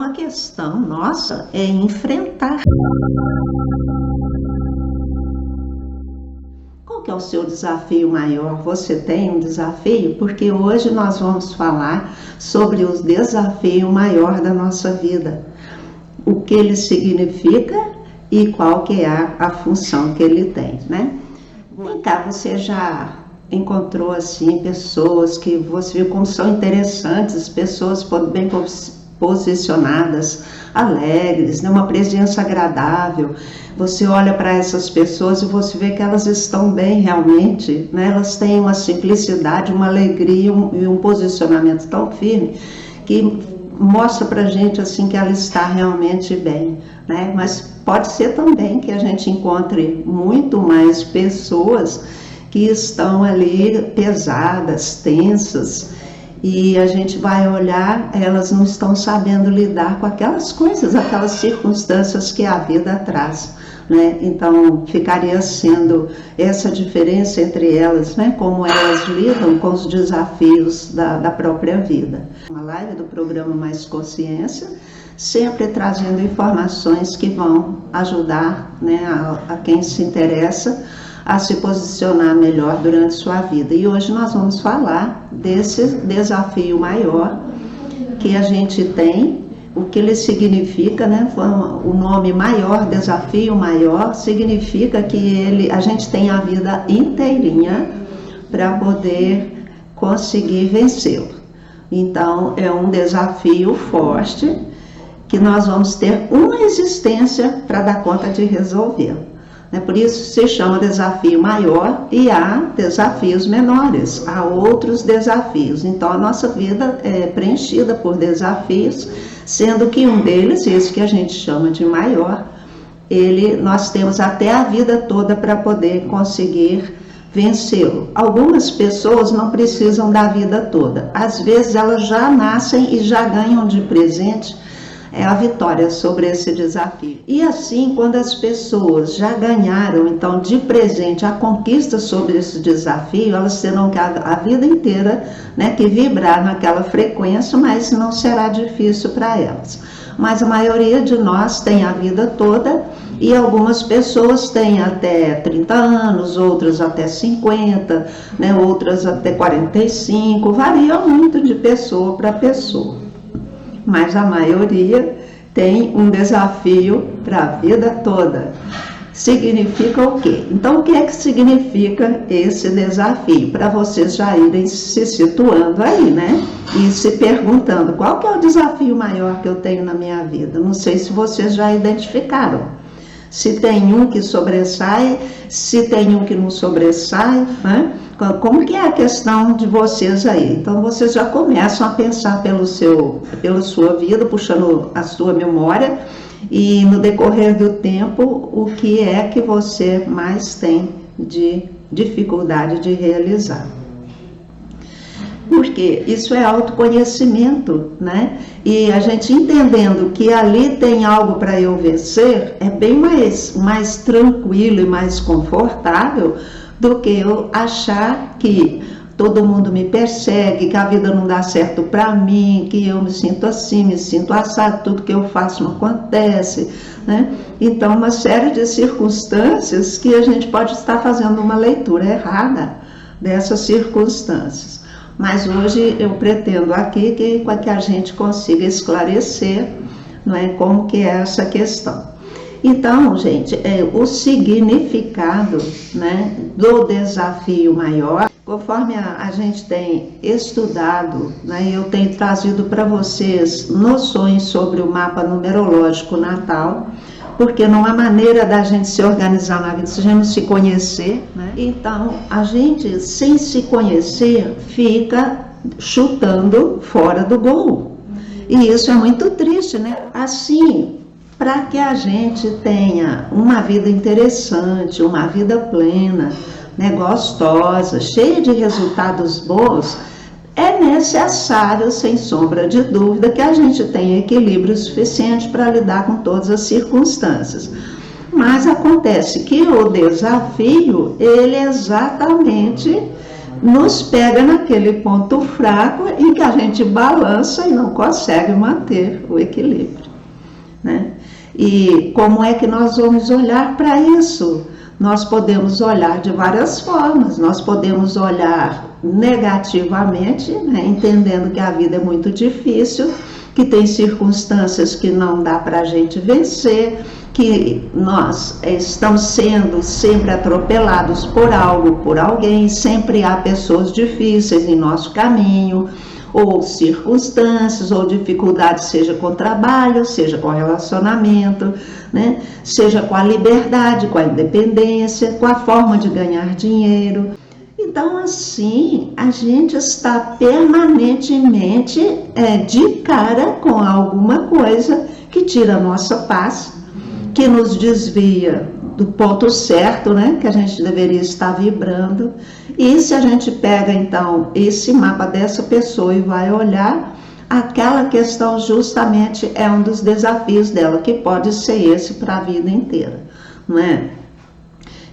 A questão nossa é enfrentar. Qual que é o seu desafio maior? Você tem um desafio? Porque hoje nós vamos falar sobre o desafio maior da nossa vida. O que ele significa e qual que é a função que ele tem, né? Vem cá, você já encontrou assim pessoas que você viu como são interessantes, pessoas bem posicionadas, alegres, né? Uma presença agradável. Você olha para essas pessoas e você vê que elas estão bem realmente, né? Elas têm uma simplicidade, uma alegria e um posicionamento tão firme que mostra para a gente assim que ela está realmente bem, né? Mas pode ser também que a gente encontre muito mais pessoas que estão ali pesadas, tensas, e a gente vai olhar, elas não estão sabendo lidar com aquelas coisas, aquelas circunstâncias que a vida traz, né? Então ficaria sendo essa diferença entre elas, né? Como elas lidam com os desafios da própria vida. Uma live do programa Mais Consciência, sempre trazendo informações que vão ajudar, né, a quem se interessa a se posicionar melhor durante sua vida. E hoje nós vamos falar desse desafio maior que a gente tem, o que ele significa, né? O nome maior, desafio maior, significa que a gente tem a vida inteirinha para poder conseguir vencê-lo. Então é um desafio forte que nós vamos ter uma existência para dar conta de resolvê-lo. Por isso se chama desafio maior e há desafios menores, há outros desafios. Então a nossa vida é preenchida por desafios, sendo que um deles, esse que a gente chama de maior, nós temos até a vida toda para poder conseguir vencê-lo. Algumas pessoas não precisam da vida toda, às vezes elas já nascem e já ganham de presente a vitória sobre esse desafio. E assim, quando as pessoas já ganharam, então, de presente a conquista sobre esse desafio, elas terão que a vida inteira, né, que vibrar naquela frequência, mas não será difícil para elas. Mas a maioria de nós tem a vida toda, e algumas pessoas têm até 30 anos, outras até 50, né, outras até 45, varia muito de pessoa para pessoa. Mas a maioria tem um desafio para a vida toda. Significa o quê? Então, o que é que significa esse desafio? Para vocês já irem se situando aí, né? E se perguntando, qual que é o desafio maior que eu tenho na minha vida? Não sei se vocês já identificaram. Se tem um que sobressai, se tem um que não sobressai, né? Como que é a questão de vocês aí? Então vocês já começam a pensar pela sua vida, puxando a sua memória, e no decorrer do tempo, o que é que você mais tem de dificuldade de realizar. Porque isso é autoconhecimento, né? E a gente entendendo que ali tem algo para eu vencer, é bem mais tranquilo e mais confortável do que eu achar que todo mundo me persegue, que a vida não dá certo para mim, que eu me sinto assim, me sinto assado, tudo que eu faço não acontece, né? Então, uma série de circunstâncias que a gente pode estar fazendo uma leitura errada dessas circunstâncias. Mas hoje eu pretendo aqui que a gente consiga esclarecer, não é, como que é essa questão. Então, gente, o significado, né, do desafio maior, conforme a gente tem estudado, né, eu tenho trazido para vocês noções sobre o mapa numerológico natal, porque não há maneira da gente se organizar na vida se a gente não se conhecer, né? Então, a gente, sem se conhecer, fica chutando fora do gol. E isso é muito triste, né? Assim, para que a gente tenha uma vida interessante, uma vida plena, né, gostosa, cheia de resultados bons, é necessário, sem sombra de dúvida, que a gente tenha equilíbrio suficiente para lidar com todas as circunstâncias. Mas acontece que o desafio, ele exatamente nos pega naquele ponto fraco em que a gente balança e não consegue manter o equilíbrio, né? E como é que nós vamos olhar para isso? Nós podemos olhar de várias formas. Nós podemos olhar negativamente, né, entendendo que a vida é muito difícil, que tem circunstâncias que não dá para a gente vencer, que nós estamos sendo sempre atropelados por algo, por alguém, sempre há pessoas difíceis em nosso caminho, ou circunstâncias, ou dificuldades, seja com trabalho, seja com relacionamento, né? Seja com a liberdade, com a independência, com a forma de ganhar dinheiro. Então, assim, a gente está permanentemente de cara com alguma coisa que tira a nossa paz, que nos desvia do ponto certo, né, que a gente deveria estar vibrando. E se a gente pega, então, esse mapa dessa pessoa e vai olhar, aquela questão justamente é um dos desafios dela, que pode ser esse para a vida inteira, não é?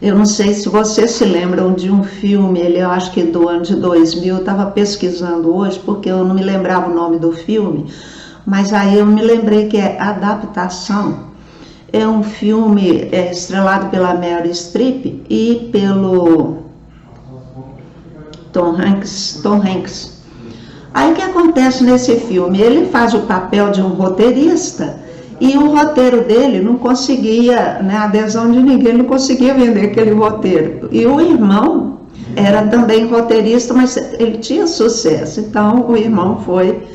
Eu não sei se vocês se lembram de um filme, eu acho que do ano de 2000, eu estava pesquisando hoje, porque eu não me lembrava o nome do filme, mas aí eu me lembrei que é Adaptação. É um filme estrelado pela Meryl Streep e pelo Tom Hanks. Aí o que acontece nesse filme? Ele faz o papel de um roteirista e o roteiro dele não conseguia, né, a adesão de ninguém, ele não conseguia vender aquele roteiro. E o irmão era também roteirista, mas ele tinha sucesso. Então o irmão foi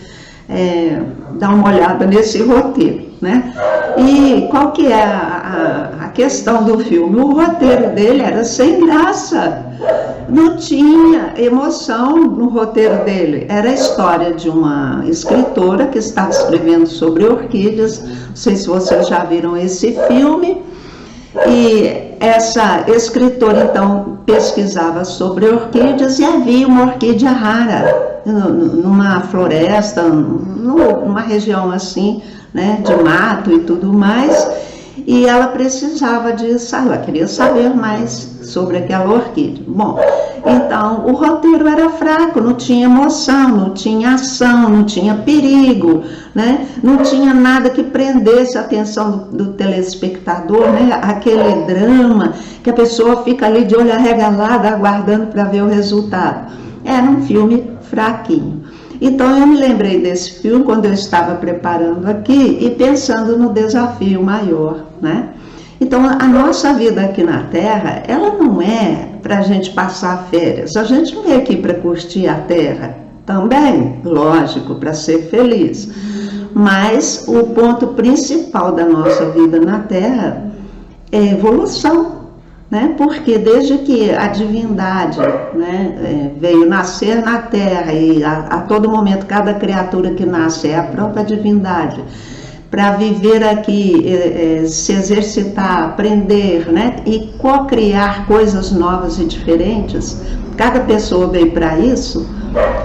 dar uma olhada nesse roteiro, né? E qual que é a questão do filme? O roteiro dele era sem graça, não tinha emoção no roteiro dele. Era a história de uma escritora que estava escrevendo sobre orquídeas. Não sei se vocês já viram esse filme. E essa escritora, então, pesquisava sobre orquídeas e havia uma orquídea rara numa floresta, numa região assim, né, de mato e tudo mais, e ela precisava ela queria saber mais sobre aquela orquídea. Bom, então o roteiro era fraco, não tinha emoção, não tinha ação, não tinha perigo, né? Não tinha nada que prendesse a atenção do telespectador, né? Aquele drama que a pessoa fica ali de olho arregalado aguardando para ver o resultado. Era um filme fraquinho. Então eu me lembrei desse filme quando eu estava preparando aqui e pensando no desafio maior, né? Então a nossa vida aqui na Terra, ela não é para a gente passar férias. A gente não veio aqui para curtir a Terra, também, lógico, para ser feliz. Mas o ponto principal da nossa vida na Terra é evolução. Né? Porque desde que a divindade, né, veio nascer na Terra e a todo momento cada criatura que nasce é a própria divindade, para viver aqui, se exercitar, aprender, né, e co-criar coisas novas e diferentes, cada pessoa veio para isso.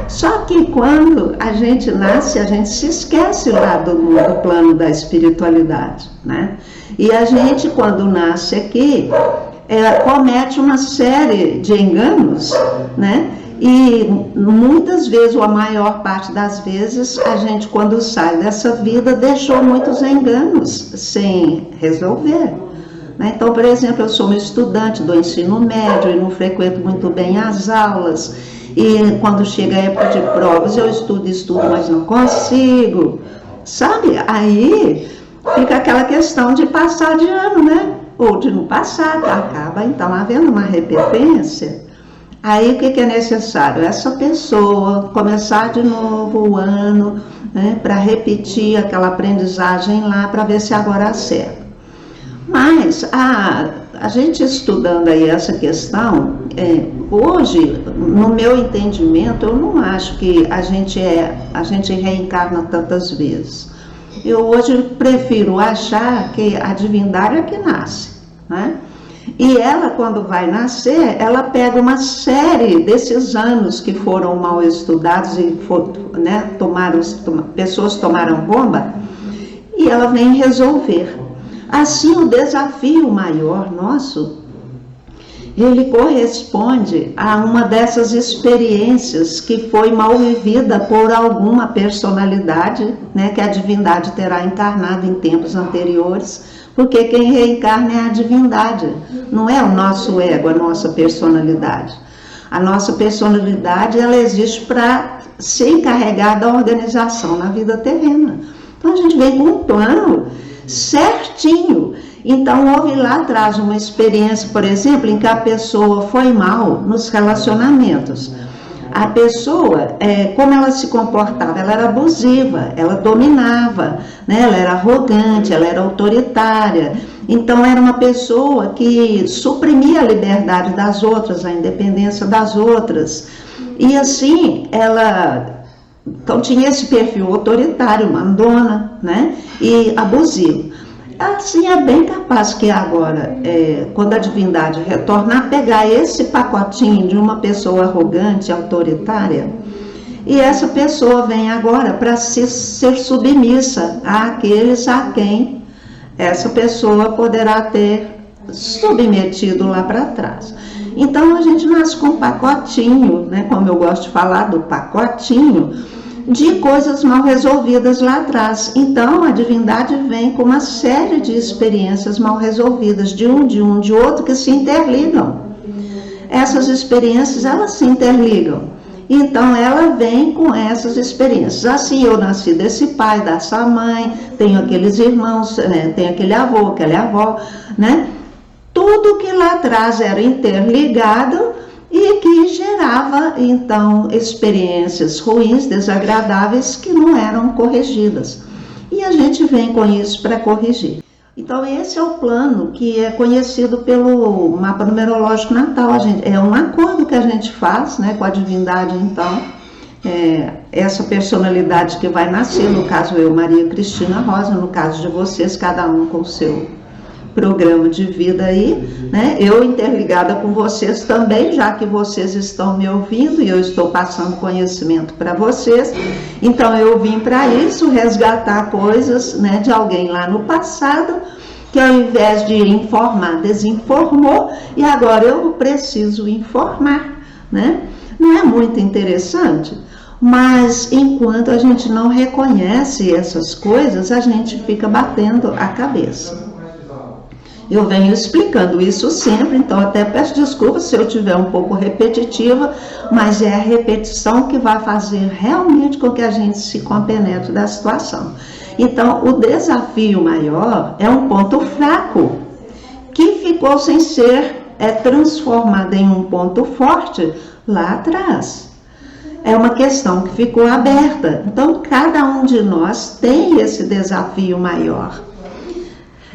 Só que quando a gente nasce, a gente se esquece lá do plano da espiritualidade, né? E a gente, quando nasce aqui, comete uma série de enganos, né? E muitas vezes, ou a maior parte das vezes, a gente, quando sai dessa vida, deixou muitos enganos sem resolver, né? Então, por exemplo, eu sou uma estudante do ensino médio e não frequento muito bem as aulas, e quando chega a época de provas, eu estudo, mas não consigo, sabe? Aí fica aquela questão de passar de ano, né? Ou de não passar, acaba então havendo uma repetência. Aí o que é necessário? Essa pessoa começar de novo o ano, né, para repetir aquela aprendizagem lá, para ver se agora acerta. Mas a gente estudando aí essa questão, hoje, no meu entendimento, eu não acho que a gente reencarna tantas vezes. Eu hoje prefiro achar que a divindade é que nasce, né? E ela, quando vai nascer, ela pega uma série desses anos que foram mal estudados e né, pessoas tomaram bomba, e ela vem resolver. Assim, o desafio maior nosso ele corresponde a uma dessas experiências que foi mal vivida por alguma personalidade, né, que a divindade terá encarnado em tempos anteriores, porque quem reencarna é a divindade, não é o nosso ego, a nossa personalidade. A nossa personalidade, ela existe para se encarregar da organização na vida terrena. Então a gente vem com um plano certinho. Então houve lá atrás uma experiência, por exemplo, em que a pessoa foi mal nos relacionamentos. A pessoa, como ela se comportava, ela era abusiva, ela dominava, né? Ela era arrogante, ela era autoritária. Então era uma pessoa que suprimia a liberdade das outras, a independência das outras. E assim, ela então, tinha esse perfil autoritário, mandona, né? E abusivo. Assim, é bem capaz que agora, quando a divindade retornar, pegar esse pacotinho de uma pessoa arrogante, autoritária, e essa pessoa vem agora para ser submissa àqueles a quem essa pessoa poderá ter submetido lá para trás. Então, a gente nasce com um pacotinho, né, como eu gosto de falar do pacotinho, de coisas mal resolvidas lá atrás. Então, a divindade vem com uma série de experiências mal resolvidas, de outro, que se interligam. Essas experiências, elas se interligam. Então, ela vem com essas experiências. Assim, eu nasci desse pai, dessa mãe, tenho aqueles irmãos, né, tenho aquele avô, aquela avó, né? Tudo que lá atrás era interligado e que gerava, então, experiências ruins, desagradáveis, que não eram corrigidas. E a gente vem com isso para corrigir. Então, esse é o plano que é conhecido pelo mapa numerológico natal. É um acordo que a gente faz, né, com a divindade, então, essa personalidade que vai nascer, no caso eu, Maria Cristina Rosa, no caso de vocês, cada um com o seu programa de vida aí, né? Eu interligada com vocês também, já que vocês estão me ouvindo e eu estou passando conhecimento para vocês. Então eu vim para isso, resgatar coisas, né, de alguém lá no passado, que ao invés de informar, desinformou, e agora eu preciso informar, né? Não é muito interessante? Mas enquanto a gente não reconhece essas coisas, a gente fica batendo a cabeça. Eu venho explicando isso sempre, então até peço desculpas se eu estiver um pouco repetitiva, mas é a repetição que vai fazer realmente com que a gente se compenetre da situação. Então, o desafio maior é um ponto fraco, que ficou sem ser transformado em um ponto forte lá atrás. É uma questão que ficou aberta. Então, cada um de nós tem esse desafio maior.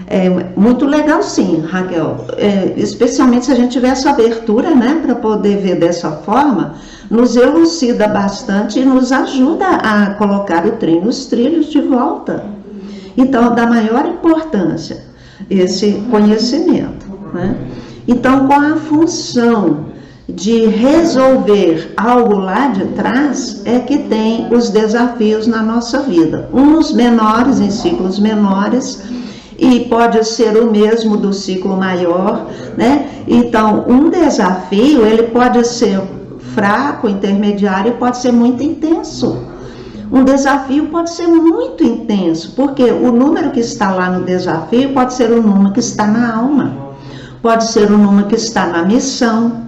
É muito legal, sim, Raquel, especialmente se a gente tiver essa abertura, né, para poder ver dessa forma, nos elucida bastante e nos ajuda a colocar o trem nos trilhos de volta. Então, dá maior importância esse conhecimento, né? Então, com a função de resolver algo lá de trás, é que tem os desafios na nossa vida, uns menores, em ciclos menores, e pode ser o mesmo do ciclo maior, né? Então, um desafio, ele pode ser fraco, intermediário, pode ser muito intenso. Um desafio pode ser muito intenso, porque o número que está lá no desafio pode ser o número que está na alma, pode ser o número que está na missão,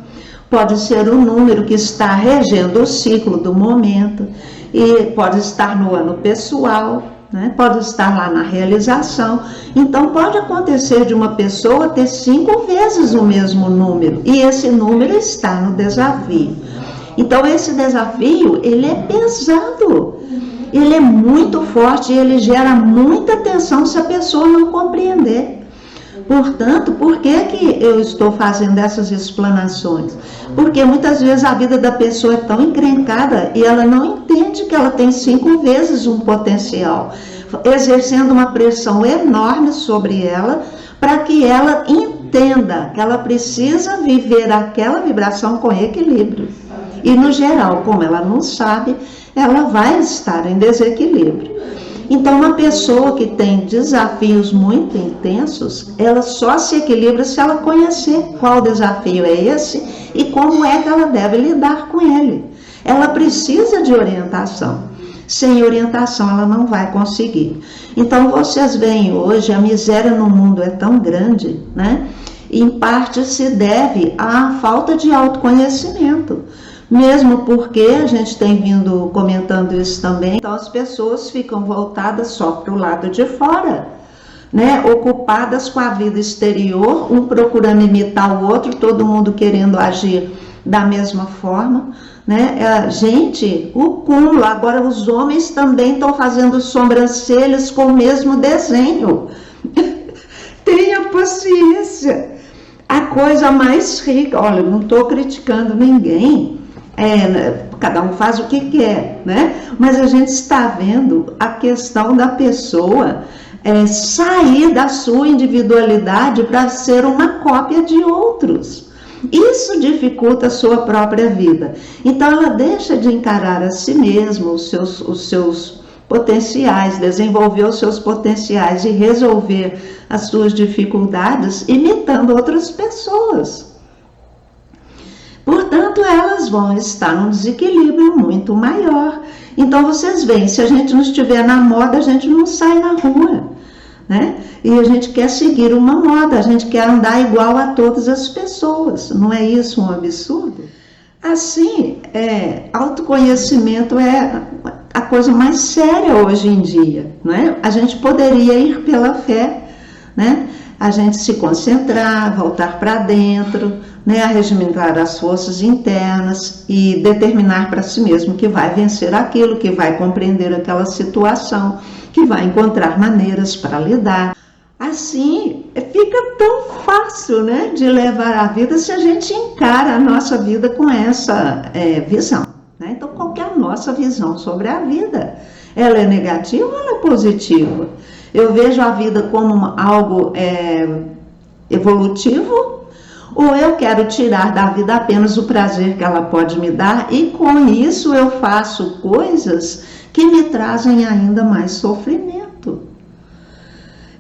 pode ser o número que está regendo o ciclo do momento, e pode estar no ano pessoal, né? Pode estar lá na realização. Então pode acontecer de uma pessoa ter 5 vezes o mesmo número, e esse número está no desafio. Então esse desafio, ele é pesado, ele é muito forte, ele gera muita tensão se a pessoa não compreender. Portanto, por que eu estou fazendo essas explanações? Porque muitas vezes a vida da pessoa é tão encrencada e ela não entende que ela tem 5 vezes um potencial, exercendo uma pressão enorme sobre ela, para que ela entenda que ela precisa viver aquela vibração com equilíbrio. E no geral, como ela não sabe, ela vai estar em desequilíbrio. Então, uma pessoa que tem desafios muito intensos, ela só se equilibra se ela conhecer qual desafio é esse e como é que ela deve lidar com ele. Ela precisa de orientação. Sem orientação, ela não vai conseguir. Então, vocês veem hoje, a miséria no mundo é tão grande, né? Em parte se deve à falta de autoconhecimento. Mesmo porque a gente tem vindo comentando isso também, então as pessoas ficam voltadas só para o lado de fora, né? Ocupadas com a vida exterior, um procurando imitar o outro, todo mundo querendo agir da mesma forma, né? Gente, o cúmulo, agora os homens também estão fazendo sobrancelhas com o mesmo desenho. Tenha paciência, a coisa mais rica, olha, não estou criticando ninguém, cada um faz o que quer, né? Mas a gente está vendo a questão da pessoa sair da sua individualidade para ser uma cópia de outros. Isso dificulta a sua própria vida. Então ela deixa de encarar a si mesma, os seus potenciais, desenvolver os seus potenciais e resolver as suas dificuldades imitando outras pessoas. Portanto, elas vão estar num desequilíbrio muito maior. Então, vocês veem, se a gente não estiver na moda, a gente não sai na rua, né? E a gente quer seguir uma moda, a gente quer andar igual a todas as pessoas. Não é isso um absurdo? Assim, autoconhecimento é a coisa mais séria hoje em dia, né? A gente poderia ir pela fé, né? A gente se concentrar, voltar para dentro, né? A regimentar as forças internas e determinar para si mesmo que vai vencer aquilo, que vai compreender aquela situação, que vai encontrar maneiras para lidar. Assim, fica tão fácil, né, de levar a vida se a gente encara a nossa vida com essa visão, né? Então, qual que é a nossa visão sobre a vida? Ela é negativa ou ela é positiva? Eu vejo a vida como algo evolutivo, ou eu quero tirar da vida apenas o prazer que ela pode me dar e com isso eu faço coisas que me trazem ainda mais sofrimento.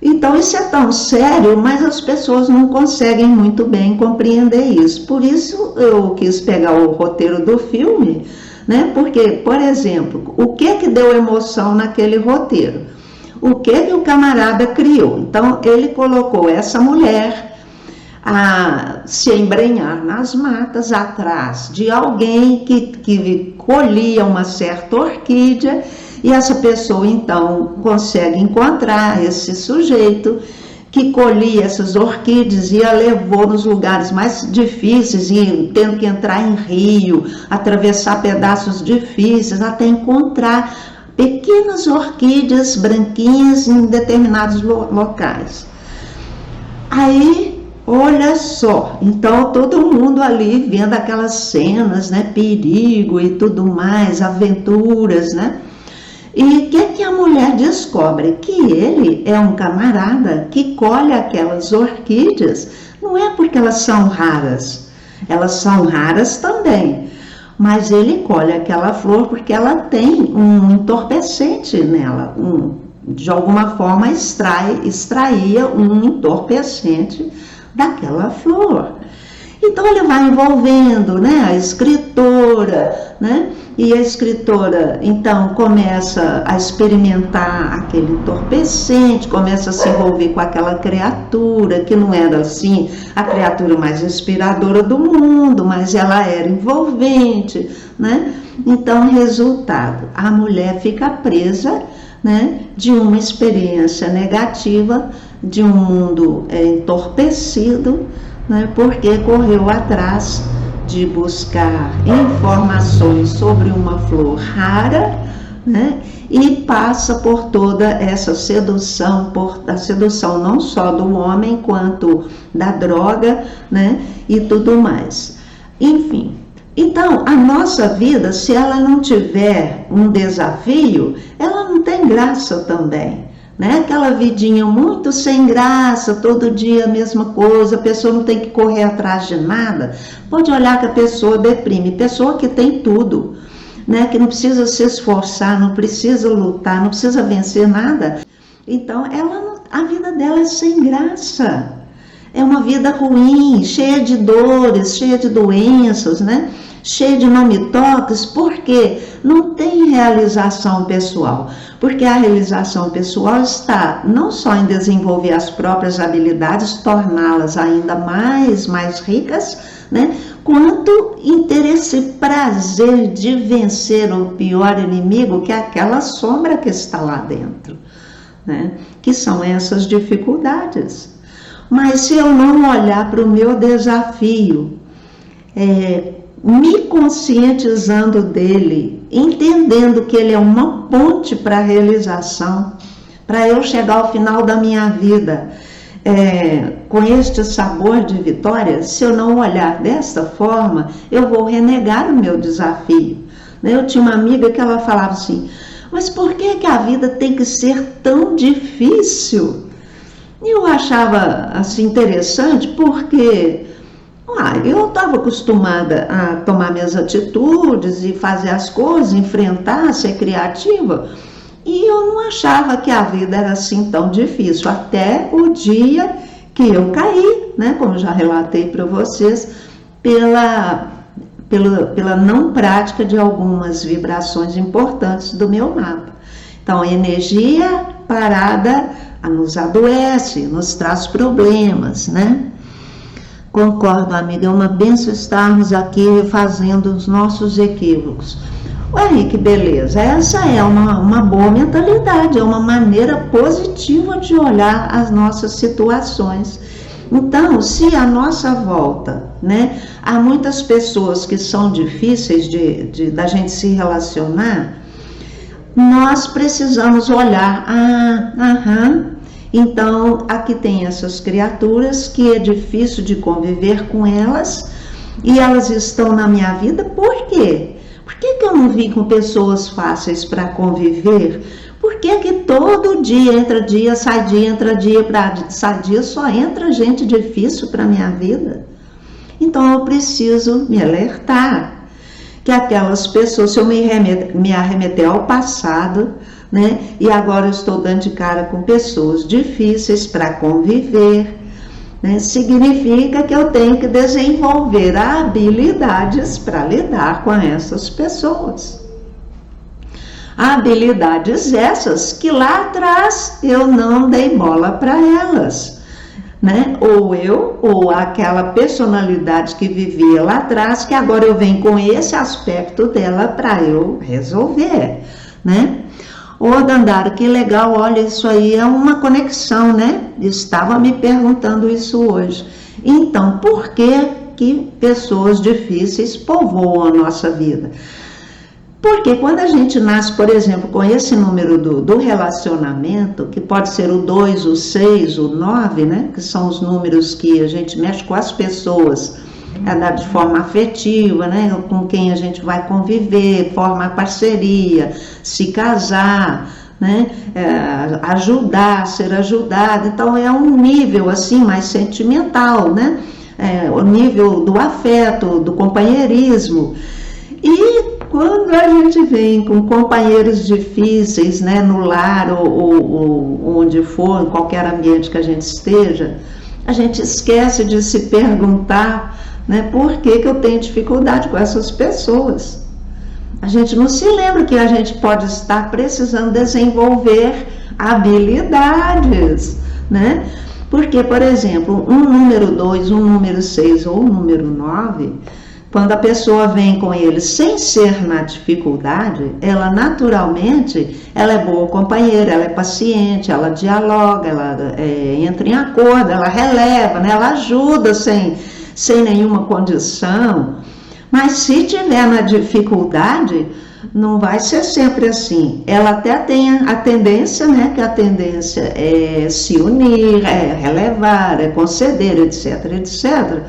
Então isso é tão sério, mas as pessoas não conseguem muito bem compreender isso. Por isso eu quis pegar o roteiro do filme, né? Porque, por exemplo, o que deu emoção naquele roteiro? O que o camarada criou? Então ele colocou essa mulher a se embrenhar nas matas atrás de alguém que colhia uma certa orquídea, e essa pessoa então consegue encontrar esse sujeito que colhia essas orquídeas e a levou nos lugares mais difíceis, e tendo que entrar em rio, atravessar pedaços difíceis até encontrar pequenas orquídeas branquinhas em determinados locais. Aí, olha só, então todo mundo ali vendo aquelas cenas, né, perigo e tudo mais, aventuras, né? E o que a mulher descobre? Que ele é um camarada que colhe aquelas orquídeas, não é porque elas são raras também, mas ele colhe aquela flor porque ela tem um entorpecente nela, de alguma forma extraía um entorpecente daquela flor. Então ele vai envolvendo, né, a escritora, né? E a escritora então começa a experimentar aquele entorpecente, começa a se envolver com aquela criatura que não era assim a criatura mais inspiradora do mundo, mas ela era envolvente, né? Então, resultado, a mulher fica presa, né, de uma experiência negativa, de um mundo entorpecido, né, porque correu atrás de buscar informações sobre uma flor rara, né, e passa por toda essa sedução, a sedução não só do homem, quanto da droga, né, e tudo mais. Enfim, então a nossa vida, se ela não tiver um desafio, ela não tem graça também. Né? Aquela vidinha muito sem graça, todo dia a mesma coisa, a pessoa não tem que correr atrás de nada. Pode olhar que a pessoa deprime, pessoa que tem tudo, né, que não precisa se esforçar, não precisa lutar, não precisa vencer nada, então a vida dela é sem graça. É uma vida ruim, cheia de dores, cheia de doenças, né? Cheia de não me toques, porque não tem realização pessoal. Porque a realização pessoal está não só em desenvolver as próprias habilidades, torná-las ainda mais ricas, né? Quanto em ter esse prazer de vencer o pior inimigo, que é aquela sombra que está lá dentro, né? Que são essas dificuldades. Mas se eu não olhar para o meu desafio, me conscientizando dele, entendendo que ele é uma ponte para a realização, para eu chegar ao final da minha vida com este sabor de vitória, se eu não olhar desta forma, eu vou renegar o meu desafio. Eu tinha uma amiga que ela falava assim, mas por que a vida tem que ser tão difícil? Eu achava assim interessante porque eu estava acostumada a tomar minhas atitudes e fazer as coisas, enfrentar, ser criativa, e eu não achava que a vida era assim tão difícil, até o dia que eu caí, né, como já relatei para vocês, pela não prática de algumas vibrações importantes do meu mapa. Então, a energia parada nos adoece, nos traz problemas, né? Concordo, amiga, é uma bênção estarmos aqui refazendo os nossos equívocos. Ué, que beleza, essa é uma boa mentalidade, é uma maneira positiva de olhar as nossas situações. Então, se à nossa volta, né, há muitas pessoas que são difíceis da gente se relacionar, nós precisamos olhar, então aqui tem essas criaturas que é difícil de conviver com elas e elas estão na minha vida, por quê? Por que eu não vim com pessoas fáceis para conviver? Por que todo dia entra dia, sai dia, entra dia, sai dia, só entra gente difícil para a minha vida? Então eu preciso me alertar que aquelas pessoas, se eu me arremeter ao passado, né, e agora eu estou dando de cara com pessoas difíceis para conviver, né, significa que eu tenho que desenvolver habilidades para lidar com essas pessoas. Habilidades essas que lá atrás eu não dei bola para elas, né? Ou aquela personalidade que vivia lá atrás, que agora eu venho com esse aspecto dela para eu resolver, né? Ô, Dandara, que legal, olha, isso aí é uma conexão, né? Estava me perguntando isso hoje. Então, por que pessoas difíceis povoam a nossa vida? Porque quando a gente nasce, por exemplo, com esse número do relacionamento, que pode ser o 2, o 6, o 9, né? Que são os números que a gente mexe com as pessoas, de forma afetiva, né? Com quem a gente vai conviver, formar parceria, se casar, né? Ajudar, ser ajudado. Então é um nível assim mais sentimental, né? O nível do afeto, do companheirismo. E quando a gente vem com companheiros difíceis, né, no lar ou onde for, em qualquer ambiente que a gente esteja, a gente esquece de se perguntar, né, por que eu tenho dificuldade com essas pessoas. A gente não se lembra que a gente pode estar precisando desenvolver habilidades, né? Porque, por exemplo, um número 2, um número 6 ou um número 9... Quando a pessoa vem com ele sem ser na dificuldade, ela naturalmente, ela é boa companheira, ela é paciente, ela dialoga, ela entra em acordo, ela releva, né? Ela ajuda sem nenhuma condição. Mas se tiver na dificuldade, não vai ser sempre assim. Ela até tem a tendência, né? Que a tendência é se unir, é relevar, é conceder, etc, etc.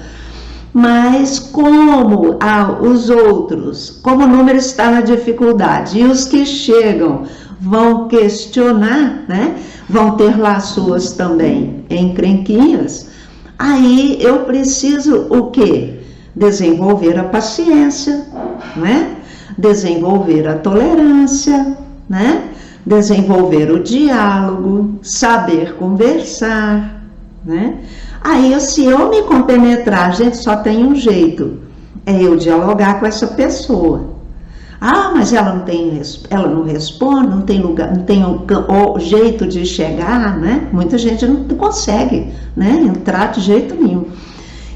Mas como os outros, como o número está na dificuldade, e os que chegam vão questionar, né? Vão ter lá suas também encrenquinhas, aí eu preciso o quê? Desenvolver a paciência, né? desenvolver a tolerância, né? Desenvolver o diálogo, saber conversar, né? Aí, se eu me compenetrar, gente, só tem um jeito, é eu dialogar com essa pessoa. Ah, mas ela não responde, não tem lugar, não tem o jeito de chegar, né? Muita gente não consegue, né, entrar de jeito nenhum.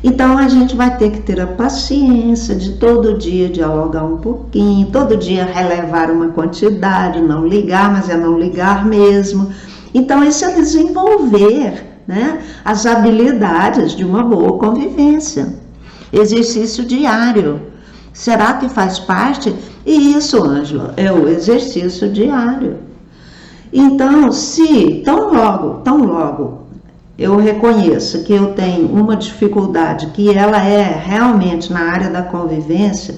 Então a gente vai ter que ter a paciência de todo dia dialogar um pouquinho, todo dia relevar uma quantidade, não ligar, mas é não ligar mesmo. Então isso é desenvolver, né, as habilidades de uma boa convivência. Exercício diário. Será que faz parte? E isso, Ângela, é o exercício diário. Então, se tão logo eu reconheço que eu tenho uma dificuldade, que ela é realmente na área da convivência,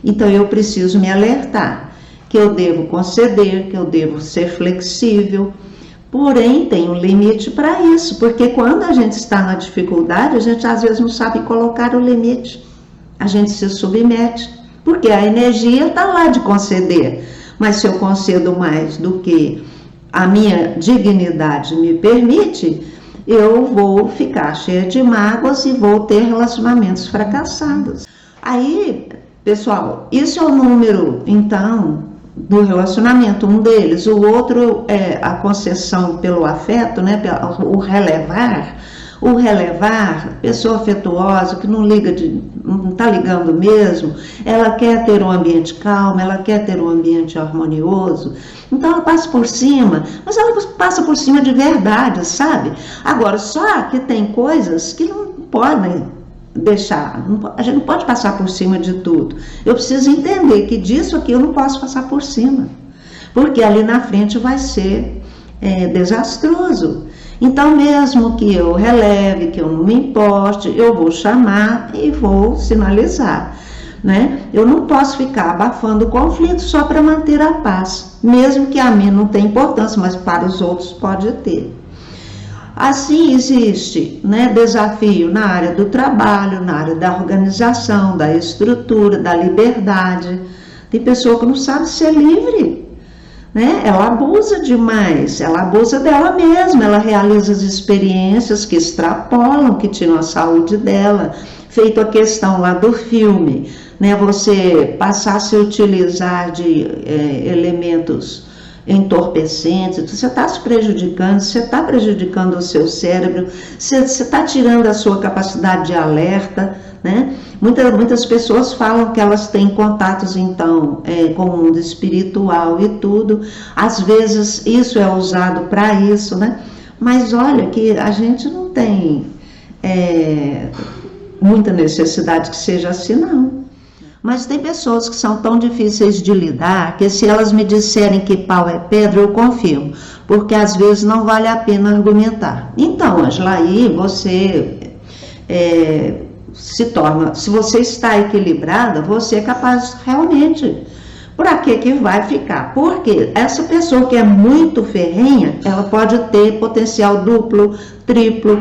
então eu preciso me alertar, que eu devo conceder, que eu devo ser flexível, porém tem um limite para isso, porque quando a gente está na dificuldade, a gente às vezes não sabe colocar o limite, a gente se submete, porque a energia está lá de conceder, mas se eu concedo mais do que a minha dignidade me permite, eu vou ficar cheia de mágoas e vou ter relacionamentos fracassados. Aí, pessoal, isso é o número, então, do relacionamento, um deles. O outro é a concessão pelo afeto, né? O relevar. O relevar, pessoa afetuosa que não está ligando mesmo, ela quer ter um ambiente calmo, ela quer ter um ambiente harmonioso, então ela passa por cima, mas ela passa por cima de verdade, sabe? Agora, só que tem coisas que não podem deixar, a gente não pode passar por cima de tudo. Eu preciso entender que disso aqui eu não posso passar por cima, porque ali na frente vai ser desastroso. Então, mesmo que eu releve, que eu não me importe, eu vou chamar e vou sinalizar, né? Eu não posso ficar abafando o conflito só para manter a paz, mesmo que a mim não tenha importância, mas para os outros pode ter. Assim, existe, né, desafio na área do trabalho, na área da organização, da estrutura, da liberdade. Tem pessoa que não sabe ser livre, né? Ela abusa demais, ela abusa dela mesma, ela realiza as experiências que extrapolam, que tiram a saúde dela. Feito a questão lá do filme, né? Você passar a se utilizar de elementos entorpecentes, você está se prejudicando, você está prejudicando o seu cérebro, você está tirando a sua capacidade de alerta, né? Muitas pessoas falam que elas têm contatos, então, com o mundo espiritual e tudo. Às vezes isso é usado para isso, né? Mas olha que a gente não tem muita necessidade que seja assim, não. Mas tem pessoas que são tão difíceis de lidar que se elas me disserem que pau é pedra, eu confirmo. Porque às vezes não vale a pena argumentar. Então, Ângela, aí você se você está equilibrada, você é capaz realmente. Para que vai ficar? Porque essa pessoa que é muito ferrenha, ela pode ter potencial duplo, triplo,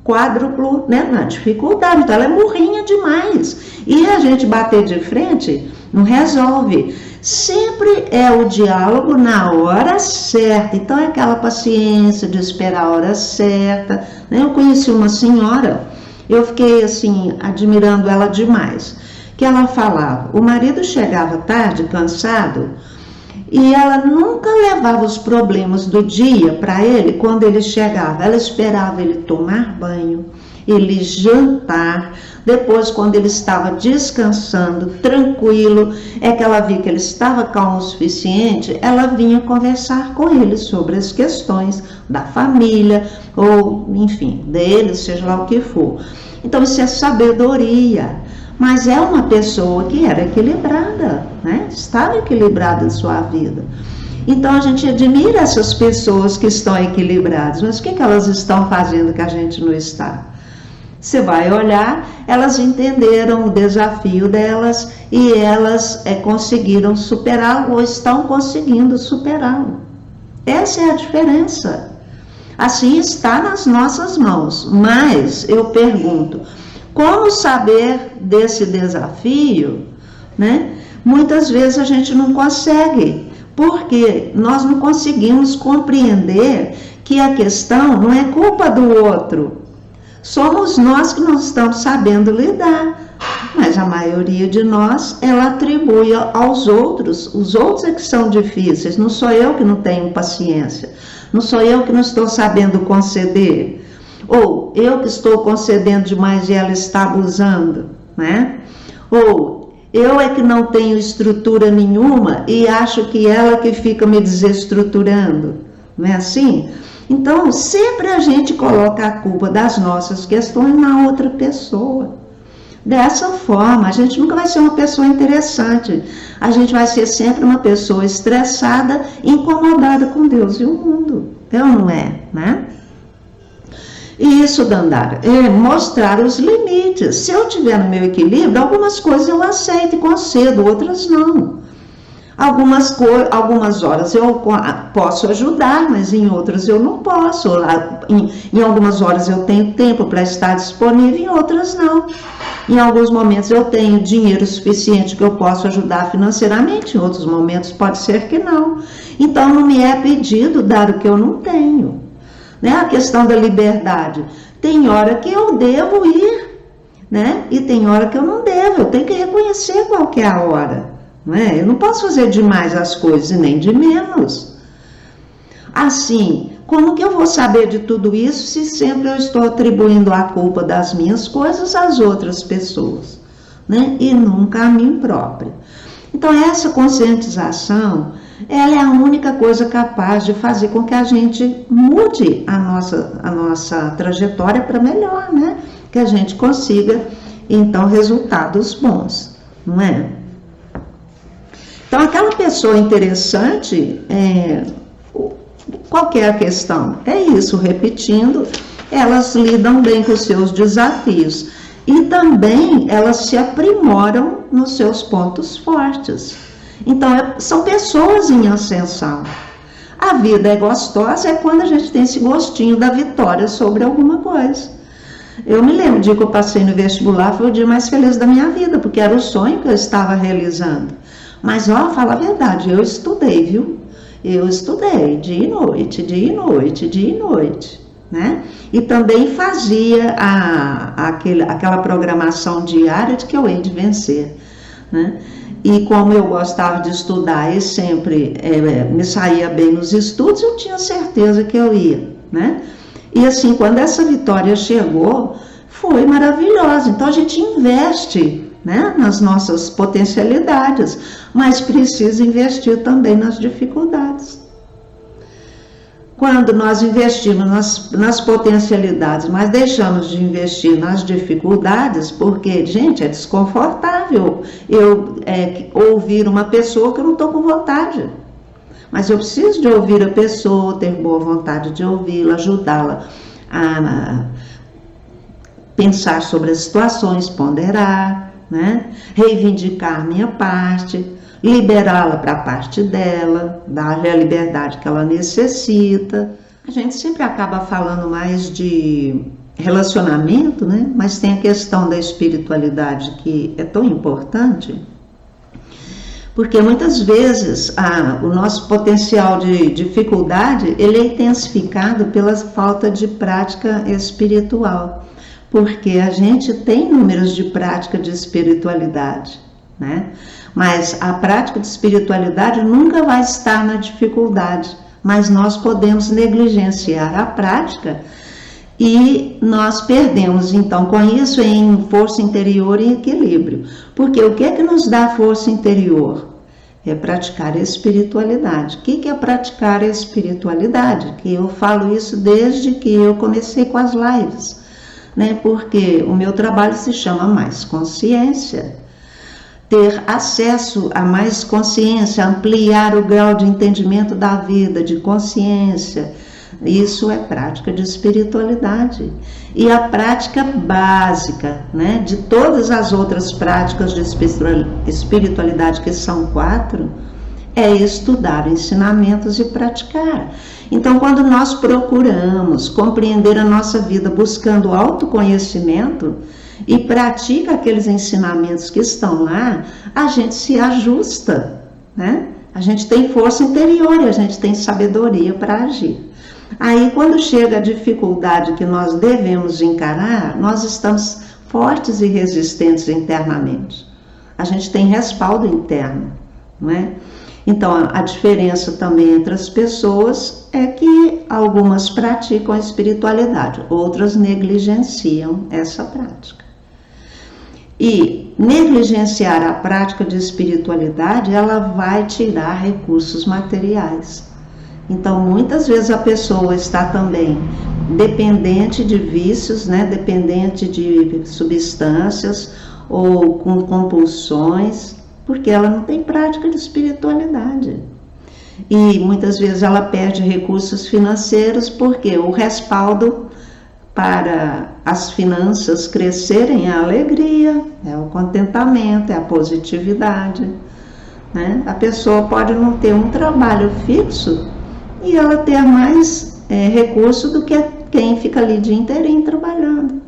quádruplo, né, na dificuldade. Então ela é burrinha demais. E a gente bater de frente não resolve. Sempre é o diálogo na hora certa. Então é aquela paciência de esperar a hora certa, né? Eu conheci uma senhora, eu fiquei assim, admirando ela demais, que ela falava, o marido chegava tarde, cansado, e ela nunca levava os problemas do dia para ele quando ele chegava. Ela esperava ele tomar banho, ele jantar, depois quando ele estava descansando, tranquilo, que ela via que ele estava calmo o suficiente, ela vinha conversar com ele sobre as questões da família, ou enfim, dele, seja lá o que for. Então isso é sabedoria, mas é uma pessoa que era equilibrada, né? Estava equilibrada em sua vida. Então a gente admira essas pessoas que estão equilibradas, mas o que elas estão fazendo que a gente não está? Você vai olhar, elas entenderam o desafio delas e elas conseguiram superá-lo ou estão conseguindo superá-lo. Essa é a diferença. Assim está nas nossas mãos, mas eu pergunto, como saber desse desafio né? Muitas vezes a gente não consegue, porque nós não conseguimos compreender que a questão não é culpa do outro. Somos nós que não estamos sabendo lidar, mas a maioria de nós, ela atribui aos outros. Os outros é que são difíceis, não sou eu que não tenho paciência, não sou eu que não estou sabendo conceder, ou eu que estou concedendo demais e ela está abusando, né? Ou eu é que não tenho estrutura nenhuma e acho que ela que fica me desestruturando, não é assim? Então, sempre a gente coloca a culpa das nossas questões na outra pessoa. Dessa forma, a gente nunca vai ser uma pessoa interessante. A gente vai ser sempre uma pessoa estressada, incomodada com Deus e o mundo. É ou não é, né? E isso, Dandara, é mostrar os limites. Se eu estiver no meu equilíbrio, algumas coisas eu aceito e concedo, outras não. Algumas horas eu posso ajudar, mas em outras eu não posso. Em algumas horas eu tenho tempo para estar disponível, em outras não. Em alguns momentos eu tenho dinheiro suficiente que eu posso ajudar financeiramente, em outros momentos pode ser que não. Então não me é pedido dar o que eu não tenho, né? A questão da liberdade. Tem hora que eu devo ir, né? E tem hora que eu não devo. Eu tenho que reconhecer qual que é a hora. Não é? Eu não posso fazer demais as coisas e nem de menos. Assim, como que eu vou saber de tudo isso se sempre eu estou atribuindo a culpa das minhas coisas às outras pessoas, né? E nunca a mim própria. Então essa conscientização, ela é a única coisa capaz de fazer com que a gente mude a nossa trajetória para melhor, né? Que a gente consiga, então, resultados bons, não é? Então, aquela pessoa interessante, qual que é a questão? É isso, repetindo, elas lidam bem com os seus desafios e também elas se aprimoram nos seus pontos fortes. Então, são pessoas em ascensão. A vida é gostosa é quando a gente tem esse gostinho da vitória sobre alguma coisa. Eu me lembro do dia que eu passei no vestibular, foi o dia mais feliz da minha vida, porque era o sonho que eu estava realizando. Mas, fala a verdade, eu estudei, viu? Eu estudei dia e noite, dia e noite, dia e noite, né? E também fazia aquela programação diária de que eu hei de vencer, né? E como eu gostava de estudar e sempre me saía bem nos estudos, eu tinha certeza que eu ia, né? E assim, quando essa vitória chegou, foi maravilhosa. Então a gente investe, né, nas nossas potencialidades, mas precisa investir também nas dificuldades. Quando nós investimos nas potencialidades, mas deixamos de investir nas dificuldades, porque, gente, é desconfortável eu ouvir uma pessoa que eu não estou com vontade. Mas eu preciso de ouvir a pessoa, ter boa vontade de ouvi-la, ajudá-la a pensar sobre as situações, ponderar, né? Reivindicar a minha parte, liberá-la para a parte dela, dar-lhe a liberdade que ela necessita. A gente sempre acaba falando mais de relacionamento, né? Mas tem a questão da espiritualidade que é tão importante, porque muitas vezes o nosso potencial de dificuldade ele é intensificado pela falta de prática espiritual, porque a gente tem números de prática de espiritualidade, né? Mas a prática de espiritualidade nunca vai estar na dificuldade, mas nós podemos negligenciar a prática e nós perdemos, então, com isso, em força interior e equilíbrio. Porque o que é que nos dá força interior? É praticar a espiritualidade. O que é praticar a espiritualidade? Que eu falo isso desde que eu comecei com as lives, né? Porque o meu trabalho se chama Mais Consciência. Ter acesso a mais consciência, ampliar o grau de entendimento da vida, de consciência. Isso é prática de espiritualidade. E a prática básica, né, de todas as outras práticas de espiritualidade, que são 4, é estudar ensinamentos e praticar. Então, quando nós procuramos compreender a nossa vida buscando autoconhecimento, e pratica aqueles ensinamentos que estão lá, a gente se ajusta, né? A gente tem força interior e a gente tem sabedoria para agir. Aí, quando chega a dificuldade que nós devemos encarar, nós estamos fortes e resistentes internamente. A gente tem respaldo interno, não é? Então, a diferença também entre as pessoas é que algumas praticam a espiritualidade, outras negligenciam essa prática. E negligenciar a prática de espiritualidade, ela vai tirar recursos materiais. Então, muitas vezes a pessoa está também dependente de vícios, né? Dependente de substâncias ou com compulsões, porque ela não tem prática de espiritualidade. E muitas vezes ela perde recursos financeiros porque o respaldo para as finanças crescerem é a alegria, é o contentamento, é a positividade, né? A pessoa pode não ter um trabalho fixo e ela ter mais recurso do que quem fica ali o dia inteirinho trabalhando.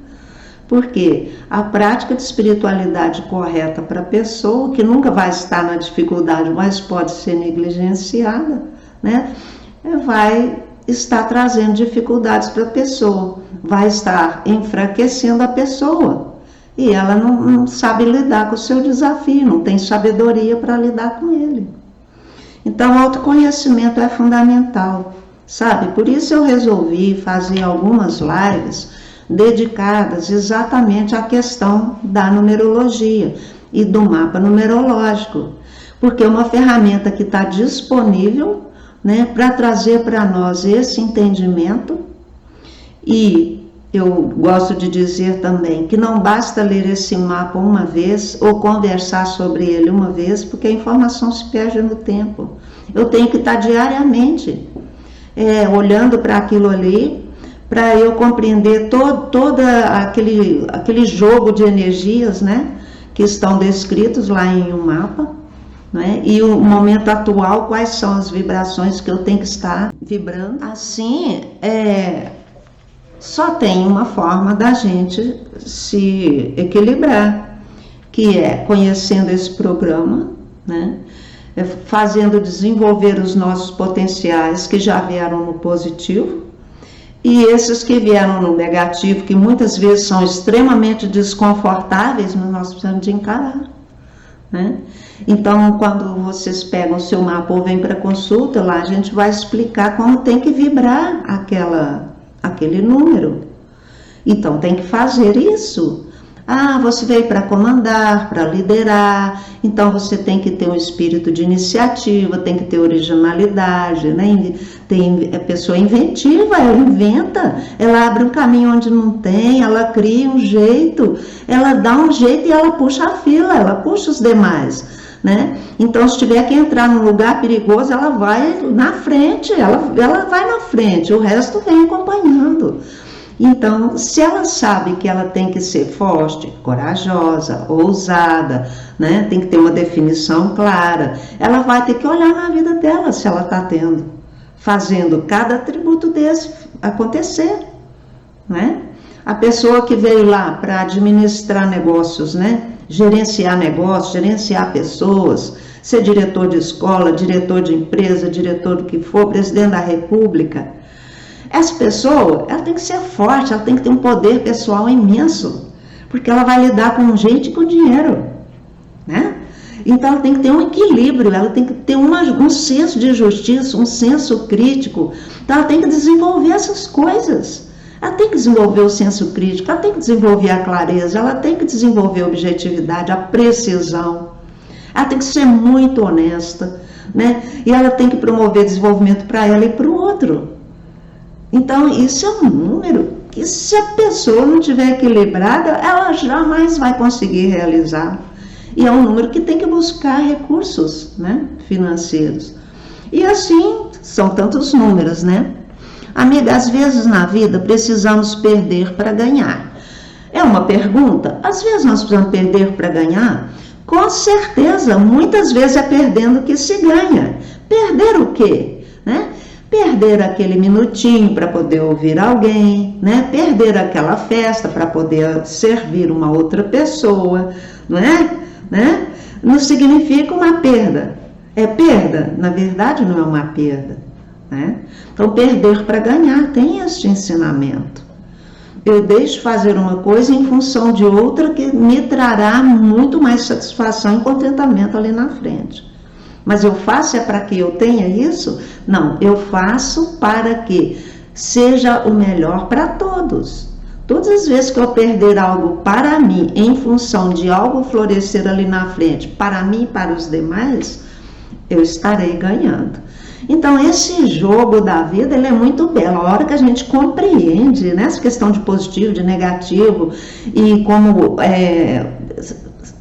Porque a prática de espiritualidade correta para a pessoa, que nunca vai estar na dificuldade, mas pode ser negligenciada, né? Vai estar trazendo dificuldades para a pessoa, vai estar enfraquecendo a pessoa. E ela não sabe lidar com o seu desafio, não tem sabedoria para lidar com ele. Então, o autoconhecimento é fundamental, sabe? Por isso eu resolvi fazer algumas lives dedicadas exatamente à questão da numerologia e do mapa numerológico, porque é uma ferramenta que está disponível, né, para trazer para nós esse entendimento. E eu gosto de dizer também que não basta ler esse mapa uma vez ou conversar sobre ele uma vez, porque a informação se perde no tempo. Eu tenho que estar diariamente olhando para aquilo ali, para eu compreender todo aquele jogo de energias, né, que estão descritos lá em um mapa, né, e o momento atual, quais são as vibrações que eu tenho que estar vibrando. Assim, só tem uma forma da gente se equilibrar, que é conhecendo esse programa, né, fazendo desenvolver os nossos potenciais que já vieram no positivo, e esses que vieram no negativo, que muitas vezes são extremamente desconfortáveis, mas nós precisamos de encarar, né? Então, quando vocês pegam o seu mapa ou vêm para consulta, lá a gente vai explicar como tem que vibrar aquele número. Então, tem que fazer isso. Ah, você veio para comandar, para liderar, então você tem que ter um espírito de iniciativa, tem que ter originalidade, né? A pessoa inventiva, ela inventa, ela abre um caminho onde não tem, ela cria um jeito, ela dá um jeito e ela puxa a fila, ela puxa os demais, né? Então, se tiver que entrar num lugar perigoso, ela vai na frente, ela vai na frente, o resto vem acompanhando. Então, se ela sabe que ela tem que ser forte, corajosa, ousada, né? Tem que ter uma definição clara, ela vai ter que olhar na vida dela se ela está fazendo cada atributo desse acontecer, né? A pessoa que veio lá para administrar negócios, né? Gerenciar negócios, gerenciar pessoas, ser diretor de escola, diretor de empresa, diretor do que for, presidente da república. Essa pessoa, ela tem que ser forte, ela tem que ter um poder pessoal imenso, porque ela vai lidar com gente e com dinheiro, né? Então ela tem que ter um equilíbrio, ela tem que ter um senso de justiça, um senso crítico. Então ela tem que desenvolver essas coisas. Ela tem que desenvolver o senso crítico, ela tem que desenvolver a clareza, ela tem que desenvolver a objetividade, a precisão. Ela tem que ser muito honesta, né? E ela tem que promover desenvolvimento para ela e para o outro. Então, isso é um número que, se a pessoa não estiver equilibrada, ela jamais vai conseguir realizar. E é um número que tem que buscar recursos, né, financeiros. E assim, são tantos números, né? Amiga, às vezes na vida precisamos perder para ganhar. É uma pergunta? Às vezes nós precisamos perder para ganhar? Com certeza, muitas vezes é perdendo que se ganha. Perder o quê? Né? perder aquele minutinho para poder ouvir alguém, né? Perder aquela festa para poder servir uma outra pessoa, não é? Né? Não significa uma perda. É perda? Na verdade, não é uma perda, né? Então, perder para ganhar tem este ensinamento. Eu deixo fazer uma coisa em função de outra que me trará muito mais satisfação e contentamento ali na frente. Mas eu faço é para que eu tenha isso? Não, eu faço para que seja o melhor para todos. Todas as vezes que eu perder algo para mim, em função de algo florescer ali na frente, para mim e para os demais, eu estarei ganhando. Então, esse jogo da vida, ele é muito belo. A hora que a gente compreende, né, essa questão de positivo, de negativo, e como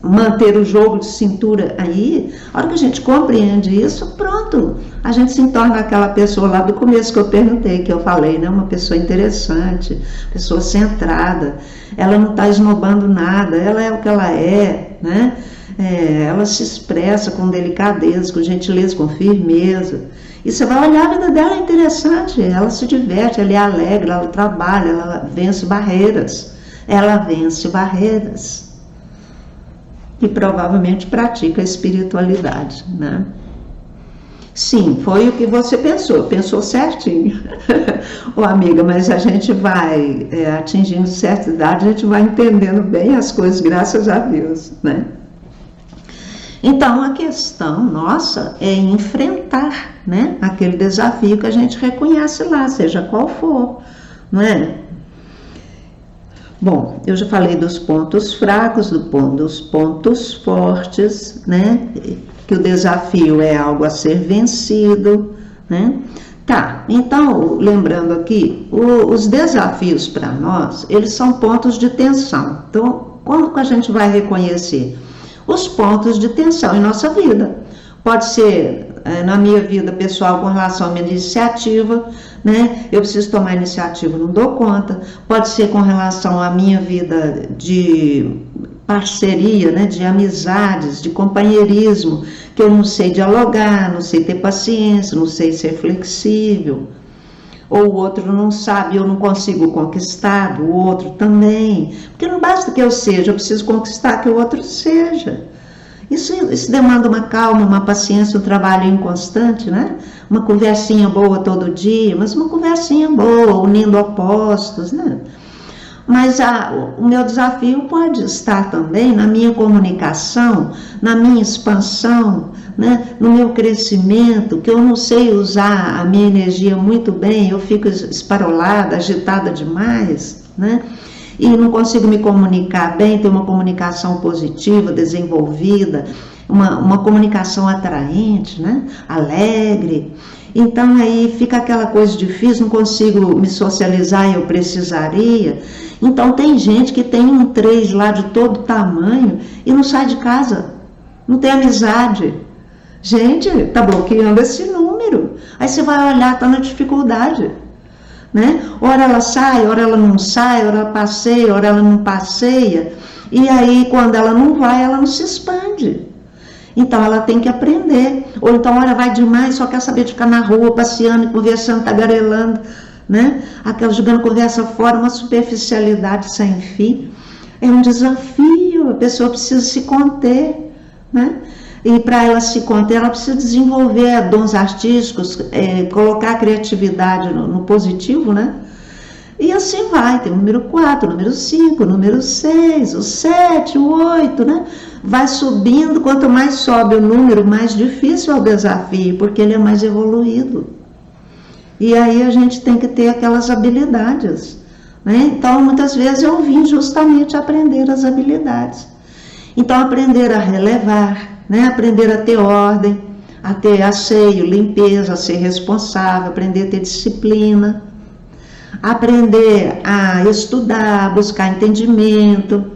manter o jogo de cintura aí, a hora que a gente compreende isso, pronto, a gente se torna aquela pessoa lá do começo que eu perguntei, que eu falei, né, uma pessoa interessante, pessoa centrada, ela não está esnobando nada, ela é o que ela é, né, ela se expressa com delicadeza, com gentileza, com firmeza, e você vai olhar, a vida dela é interessante, ela se diverte, ela é alegre, ela trabalha, ela vence barreiras, e provavelmente pratica a espiritualidade, né? Sim, foi o que você pensou certinho, ô amiga, mas a gente vai atingindo certa idade, a gente vai entendendo bem as coisas, graças a Deus, né? Então, a questão nossa é enfrentar, né, aquele desafio que a gente reconhece lá, seja qual for, não é? Bom, eu já falei dos pontos fracos, dos pontos fortes, né? Que o desafio é algo a ser vencido, né? Tá, então, lembrando aqui, os desafios para nós, eles são pontos de tensão. Então, como que a gente vai reconhecer? Os pontos de tensão em nossa vida. Pode ser na minha vida pessoal com relação à minha iniciativa, né? Eu preciso tomar iniciativa, não dou conta. Pode ser com relação à minha vida de parceria, né? De amizades, de companheirismo, que eu não sei dialogar, não sei ter paciência, não sei ser flexível. Ou o outro não sabe, eu não consigo conquistar, o outro também. Porque não basta que eu seja, eu preciso conquistar que o outro seja. Isso demanda uma calma, uma paciência, um trabalho inconstante, né? Uma conversinha boa todo dia, mas uma conversinha boa, unindo opostos, né? Mas o meu desafio pode estar também na minha comunicação, na minha expansão, né? No meu crescimento, que eu não sei usar a minha energia muito bem, eu fico esparolada, agitada demais, né? E não consigo me comunicar bem, ter uma comunicação positiva, desenvolvida, uma comunicação atraente, né? Alegre. Então aí fica aquela coisa difícil, não consigo me socializar, eu precisaria. Então tem gente que tem um 3 lá de todo tamanho e não sai de casa, não tem amizade. Gente, tá bloqueando esse número. Aí você vai olhar, tá na dificuldade, né? Ora ela sai, ora ela não sai, ora ela passeia, ora ela não passeia. E aí quando ela não vai, ela não se expande. Então ela tem que aprender. Ou então, ora, vai demais, só quer saber de ficar na rua, passeando, conversando, tagarelando, né? Aquela jogando conversa fora, uma superficialidade sem fim. É um desafio, a pessoa precisa se conter, né? E para ela se conter, ela precisa desenvolver dons artísticos, colocar a criatividade no positivo, né? E assim vai, tem o número 4, o número 5, o número 6, o 7, o 8, né? Vai subindo, quanto mais sobe o número, mais difícil é o desafio, porque ele é mais evoluído. E aí a gente tem que ter aquelas habilidades, né? Então, muitas vezes eu vim justamente aprender as habilidades. Então, aprender a relevar, né? Aprender a ter ordem, a ter asseio, limpeza, a ser responsável, aprender a ter disciplina, aprender a estudar, a buscar entendimento,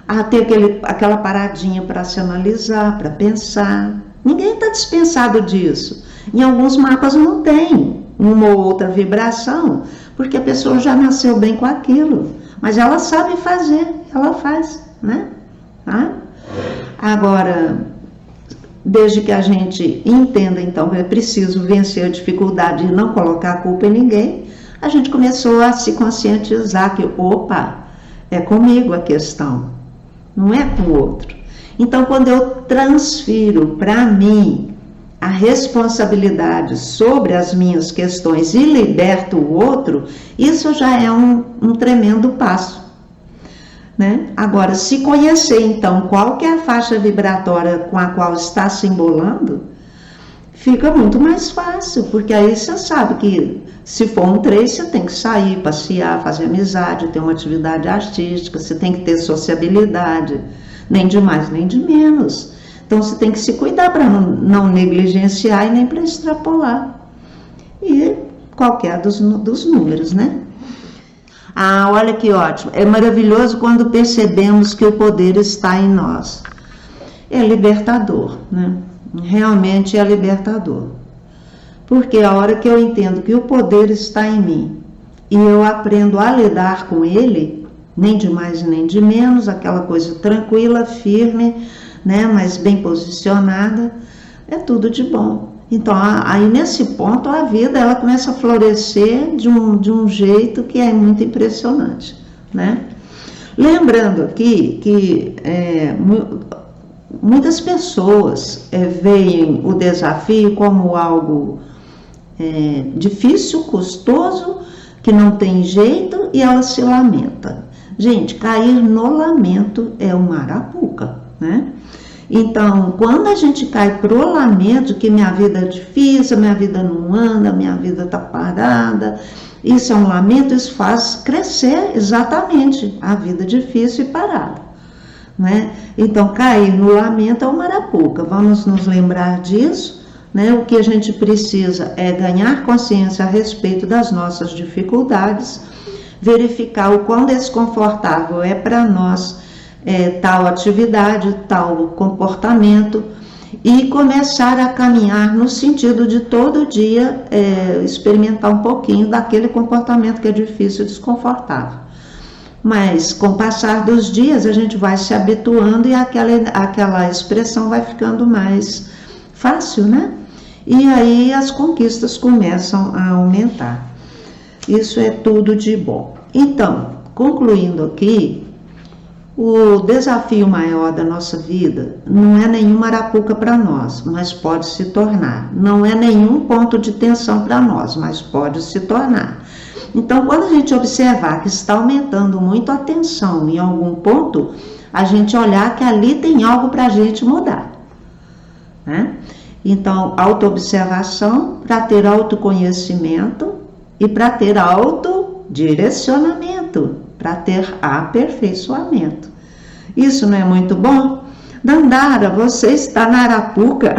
a ter aquela paradinha para se analisar, para pensar. Ninguém está dispensado disso. Em alguns mapas não tem uma ou outra vibração, porque a pessoa já nasceu bem com aquilo. Mas ela sabe fazer, ela faz, né? Tá? Agora, desde que a gente entenda, então, que é preciso vencer a dificuldade e não colocar a culpa em ninguém, a gente começou a se conscientizar que, opa, é comigo a questão, não é com o outro. Então, quando eu transfiro para mim a responsabilidade sobre as minhas questões e liberto o outro, isso já é um tremendo passo, né? Agora, se conhecer, então, qual que é a faixa vibratória com a qual está se embolando, fica muito mais fácil, porque aí você sabe que se for um 3, você tem que sair, passear, fazer amizade, ter uma atividade artística, você tem que ter sociabilidade, nem de mais nem de menos. Então você tem que se cuidar para não negligenciar e nem para extrapolar. E qualquer dos números, né? Ah, olha que ótimo. É maravilhoso quando percebemos que o poder está em nós. É libertador, né? Realmente é libertador. Porque a hora que eu entendo que o poder está em mim e eu aprendo a lidar com ele, nem de mais nem de menos, aquela coisa tranquila, firme, né, mas bem posicionada, é tudo de bom. Então, aí nesse ponto a vida ela começa a florescer de um jeito que é muito impressionante, né? Lembrando aqui que muitas pessoas veem o desafio como algo difícil, custoso, que não tem jeito e ela se lamenta. Gente, cair no lamento é uma arapuca, né? Então, quando a gente cai pro lamento, que minha vida é difícil, minha vida não anda, minha vida tá parada, isso é um lamento, isso faz crescer exatamente a vida difícil e parada, né? Então, cair no lamento é uma arapuca, vamos nos lembrar disso, né? O que a gente precisa é ganhar consciência a respeito das nossas dificuldades, verificar o quão desconfortável é para nós tal atividade, tal comportamento, e começar a caminhar no sentido de todo dia experimentar um pouquinho daquele comportamento que é difícil e desconfortável. Mas com o passar dos dias a gente vai se habituando e aquela expressão vai ficando mais fácil, né? E aí as conquistas começam a aumentar. Isso é tudo de bom. Então, concluindo aqui, o desafio maior da nossa vida não é nenhuma arapuca para nós, mas pode se tornar. Não é nenhum ponto de tensão para nós, mas pode se tornar. Então, quando a gente observar que está aumentando muito a tensão em algum ponto, a gente olhar que ali tem algo para a gente mudar, né? Então, autoobservação para ter autoconhecimento e para ter autodirecionamento, para ter aperfeiçoamento. Isso não é muito bom? Dandara, você está na arapuca.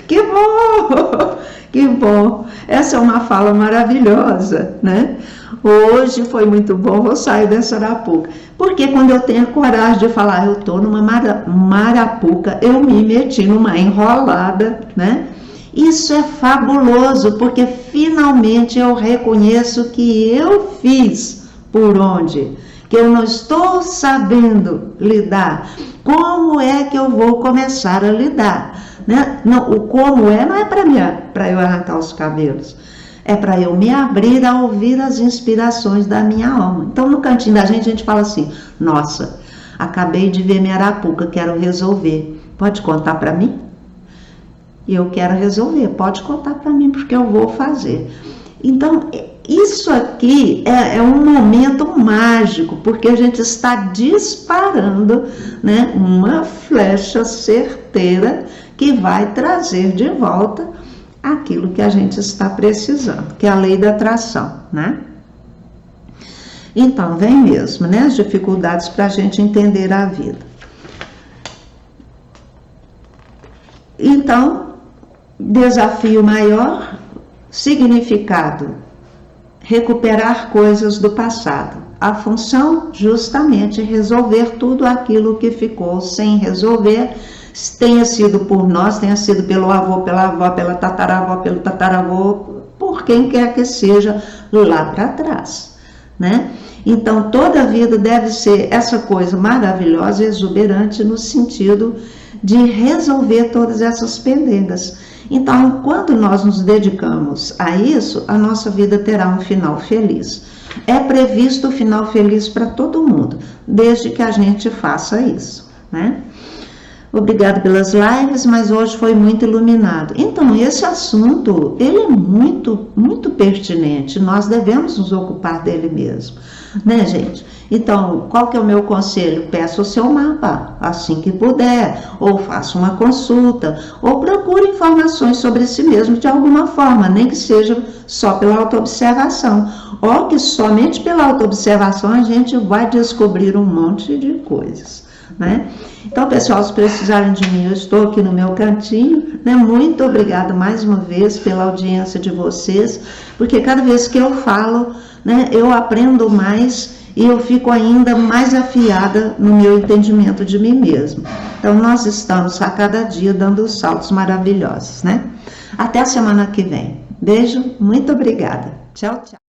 Que bom! Que bom! Essa é uma fala maravilhosa, né? Hoje foi muito bom, vou sair dessa arapuca. Porque quando eu tenho coragem de falar, eu estou numa marapuca, eu me meti numa enrolada, né? Isso é fabuloso, porque finalmente eu reconheço que eu fiz por onde, que eu não estou sabendo lidar. Como é que eu vou começar a lidar? Né? Não, o como não é para eu arrancar os cabelos, é para eu me abrir a ouvir as inspirações da minha alma. Então, no cantinho da gente fala assim, nossa, acabei de ver minha arapuca, quero resolver. Pode contar para mim? Eu quero resolver, pode contar para mim, porque eu vou fazer. Então, isso aqui é um momento mágico, porque a gente está disparando, né, uma flecha certeira que vai trazer de volta aquilo que a gente está precisando, que é a lei da atração, né? Então, vem mesmo, né, as dificuldades para a gente entender a vida. Então, desafio maior, significado, recuperar coisas do passado. A função, justamente, resolver tudo aquilo que ficou sem resolver, tenha sido por nós, tenha sido pelo avô, pela avó, pela tataravó, pelo tataravô, por quem quer que seja lá para trás, né? Então, toda a vida deve ser essa coisa maravilhosa e exuberante no sentido de resolver todas essas pendengas. Então, quando nós nos dedicamos a isso, a nossa vida terá um final feliz. É previsto o final feliz para todo mundo, desde que a gente faça isso, né? Obrigado pelas lives, mas hoje foi muito iluminado. Então, esse assunto, ele é muito, muito pertinente. Nós devemos nos ocupar dele mesmo, né, gente? Então, qual que é o meu conselho? Peça o seu mapa, assim que puder, ou faça uma consulta, ou procure informações sobre si mesmo de alguma forma, nem que seja só pela autoobservação, ou que somente pela autoobservação a gente vai descobrir um monte de coisas, né? Então, pessoal, se precisarem de mim, eu estou aqui no meu cantinho, né? Muito obrigada mais uma vez pela audiência de vocês, porque cada vez que eu falo, né, eu aprendo mais e eu fico ainda mais afiada no meu entendimento de mim mesma. Então, nós estamos a cada dia dando saltos maravilhosos, né? Até a semana que vem. Beijo, muito obrigada. Tchau, tchau.